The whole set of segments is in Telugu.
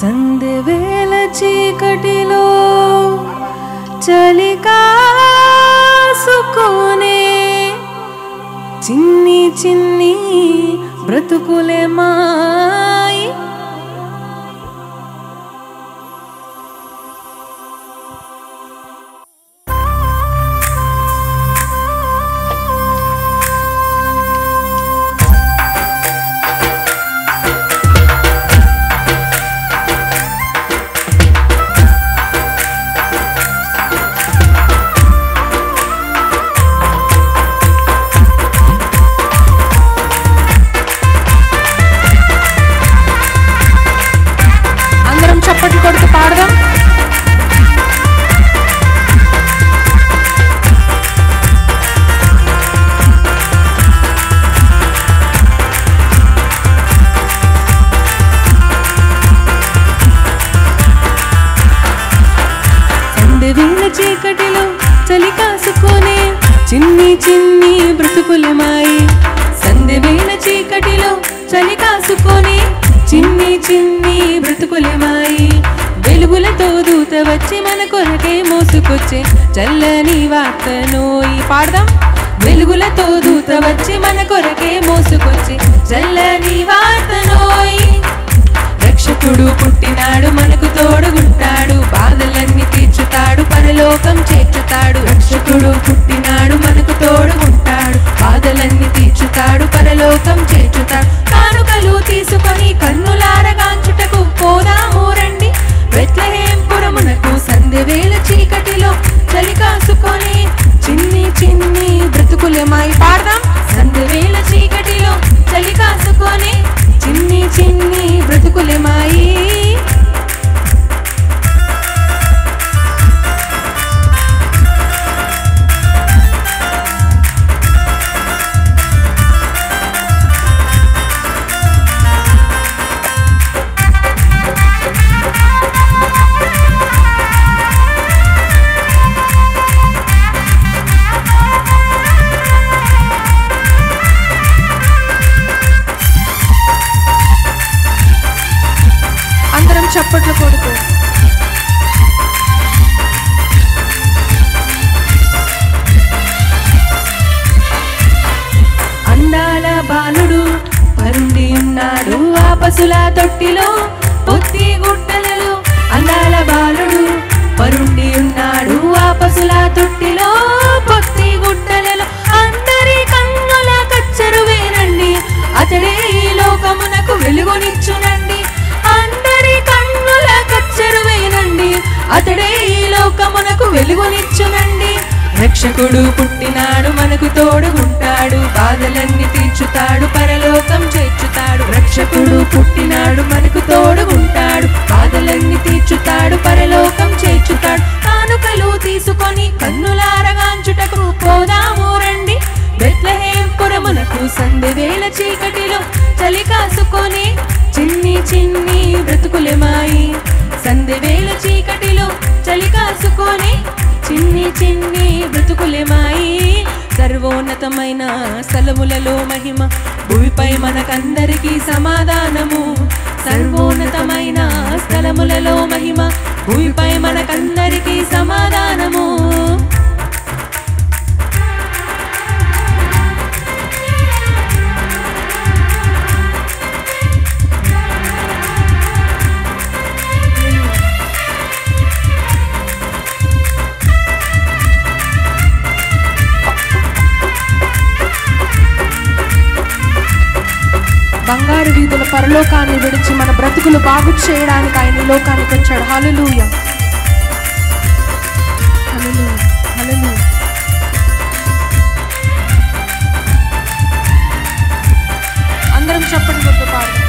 సంధ్యవేళ చీకటిలో చలి కాసుకునే చిన్ని చిన్ని బ్రతుకులే మాయి. చప్పట్లు కొడుతూ పాడదాం. సంధ్యవేళ చీకటిలో చలి కాసుకునే చిన్ని చిన్ని బ్రతుకులమాయి. సంధ్యవేళ చీకటిలో చలి కాసుకునే చిన్ని చిన్ని బ్రతుకులమాయి. వెలుగులతో దూత వచ్చి మన కొరకే మోసుకొచ్చే చల్లని వార్తనోయి. పాడదాం. వెలుగులతో దూత వచ్చి మన కొరకే మోసుకొచ్చే చల్లని వార్తనోయి. రక్షకుడు పుట్టినాడు, మనకు తోడుగుంటాడు, బాధలన్నీ తీర్చుతాడు, పరలోకం చేర్చుతాడు. రక్షకుడు పుట్టినాడు, మనకు తోడుగుంటాడు, బాధలన్నీ తీర్చుతాడు, పరలోకం చేర్చుతాడు. కానుకలు తీసుకొని కన్నులారగాంచుటకు పోదాము రండి బెత్లెహేం పురమునకు. సంధ్యవేళ చీకటిలో చలి కాసుకొని చిన్ని చిన్ని బ్రతుకులమాయి. పాడదాం. సంధ్యవేళ చీకటిలో చలి కాసుకొని చిన్ని చిన్ని బ్రతుకులమాయి. చప్పట్లు కొడుతూ అందాల బాలుడు పరుండి ఉన్నాడు ఆ పశుల తొట్టిలో పొత్తి గుట్టలలో. అందాల బాలుడు పరుండి ఉన్నాడు ఆ పశుల తొట్టిలో పొత్తి గుట్టలలో. అందరి కన్నుల కచ్చరువేనండి, అతడే ఈ లోకమునకు వెలుగునిచ్చునండి. అందరి కన్నుల కచ్చరువేనండి, అతడే ఈ లోకమునకు వెలుగునిచ్చునండి. రక్షకుడు పుట్టినాడు, మనకు తోడుగుంటాడు, బాధలన్నీ తీర్చుతాడు, పరలోకం చేర్చుతాడు. రక్షకుడు పుట్టినాడు, మనకు తోడుగుంటాడు, బాధలన్నీ తీర్చుతాడు, పరలోకం చేర్చుతాడు. కానుకలు తీసుకొని కన్నులారగాంచుటకు పోదాము రండి బెత్లెహేం పురమునకు. సంధ్యవేళ చీకటిలో చలి కాసుకొని చిన్ని చిన్ని బ్రతుకులమాయి. సంధ్యవేళ చీకటిలో చలి కాసుకొని చిన్ని చిన్ని బ్రతుకులమాయి. సర్వోన్నతమైన స్థలములలో మహిమ, భూమిపై మనకందరికీ సమాధానము. సర్వోన్నతమైన స్థలములలో మహిమ, భూమిపై మనకందరికీ సమాధానము. బంగారు వీధుల పరలోకాన్ని విడిచి మన బ్రతుకులు బాగు చేయడానికి ఆయన లోకానికి వచ్చాడు. హల్లెలూయా, హల్లెలూయా, హల్లెలూయా. అందరం చప్పట్లు కొడుతూ పాడదాం.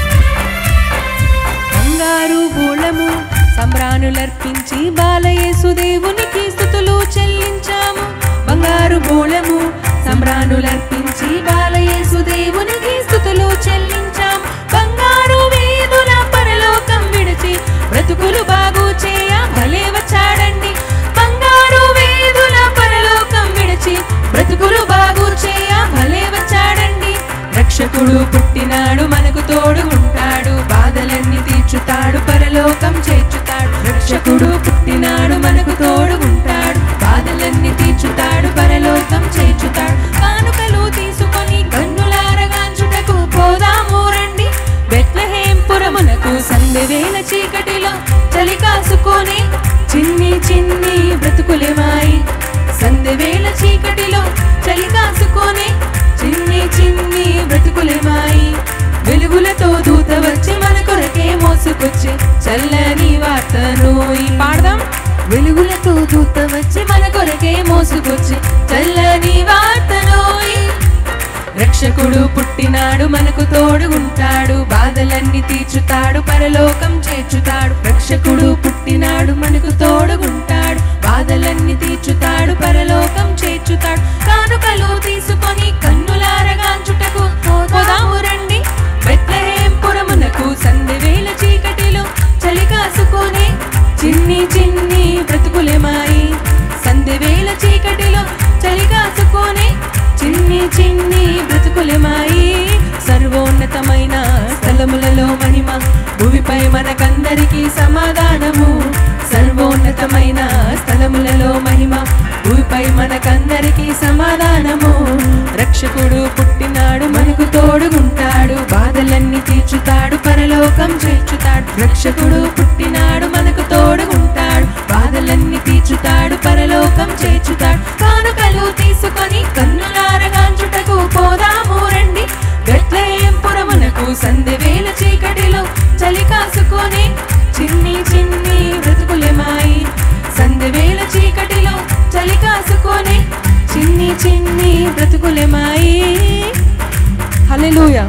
బంగారు బోళము సంబ్రానులర్పించి బాలయేసు దేవునికి స్తుతులు చెల్లించాము. బంగారు బోళము సంబ్రానులర్పించి బాలయేసు దేవునికి స్తుతులు చెల్లించాము. బంగారు వీధుల పరలోకం విడిచి బ్రతుకులు బాగు చేయ భలే వచ్చాడండి. బంగారు వీధుల పరలోకం విడిచి బ్రతుకులు బాగు చేయ భలే వచ్చాడండి. రక్షకుడు పుట్టినాడు, మనకు తోడు ఉంటాడు, బాధలన్నీ తీర్చుతాడు, పరలోకం చేర్చుతాడు. రక్షకుడు పుట్టినాడు, మనకు తోడుగుంటాడు, బాధలన్నీ తీర్చుతాడు, పరలోకం చేర్చుతాడు. కానుకలు తీసుకొని కన్నులారగాంచుటకు పోదాము రండి, బెత్లెహేం పురమునకు. సంధ్యవేళ చీకటిలో చలి కాసుకొని చిన్ని చిన్ని బ్రతుకులెమాయి. సంధ్యవేళ చీకటిలో చలి కాసుకొని చిన్ని చిన్ని బ్రతుకులెమాయి. వెలుగులతో దూత వచ్చి మన కొరకే మోసుకొచ్చి చల్లని వార్తను ఈ పాడదాం. వెలుగులతో దూత వచ్చి మన కొరకే మోసుకొచ్చి చల్లని వార్తను. రక్షకుడు పుట్టినాడు, మనకు తోడుగుంటాడు, బాధలన్నీ తీర్చుతాడు, పరలోకం చేర్చుతాడు. రక్షకుడు పుట్టినాడు, మనకు తోడుగుంటాడు, బాధలన్నీ తీర్చుతాడు, పరలోకం చేర్చుతాడు. కానుకలు తీసుకొని కన్నులారగాంచుటకు పోదాము రండి, బెత్లెహేం పురమునకు. సంధ్యవేళ చీకటిలో చలి కాసుకొని చిన్ని చిన్ని బ్రతుకులెమాయి. సంధ్యవేళ చీకటిలో చలి కాసుకొని చిన్ని చిన్ని బ్రతుకులెమాయి. సర్వోన్నతమైన స్థలములలో మహిమ, భూమిపై మనకందరికీ సమాధానము. సర్వోన్నతమైన స్థలములలో మహిమ, భూమిపై మనకందరికీ సమాధానము. రక్షకుడు పుట్టినాడు, మనకు తోడుగుంటాడు, బాధలన్నీ తీర్చుతాడు, పరలోకం చేర్చుతాడు. రక్షకుడు పుట్టినాడు, మనకు తోడుగుంటాడు, బాధలన్నీ తీర్చుతాడు, పరలోకం చేర్చుతాడు. కానుకలు తీసుకొని కన్నులారగాంచుటకు పోదాము రండి, బెత్లెహేం పురమునకు. సంధ్యవేళ చీకటిలో చలి కాసుకొని చిన్ని చిన్ని బ్రతుకులెమాయి. సంధ్యవేళ చీకటిలో చలి కాసుకొని చిన్ని చిన్ని బ్రతుకులెమాయి. హల్లెలూయా.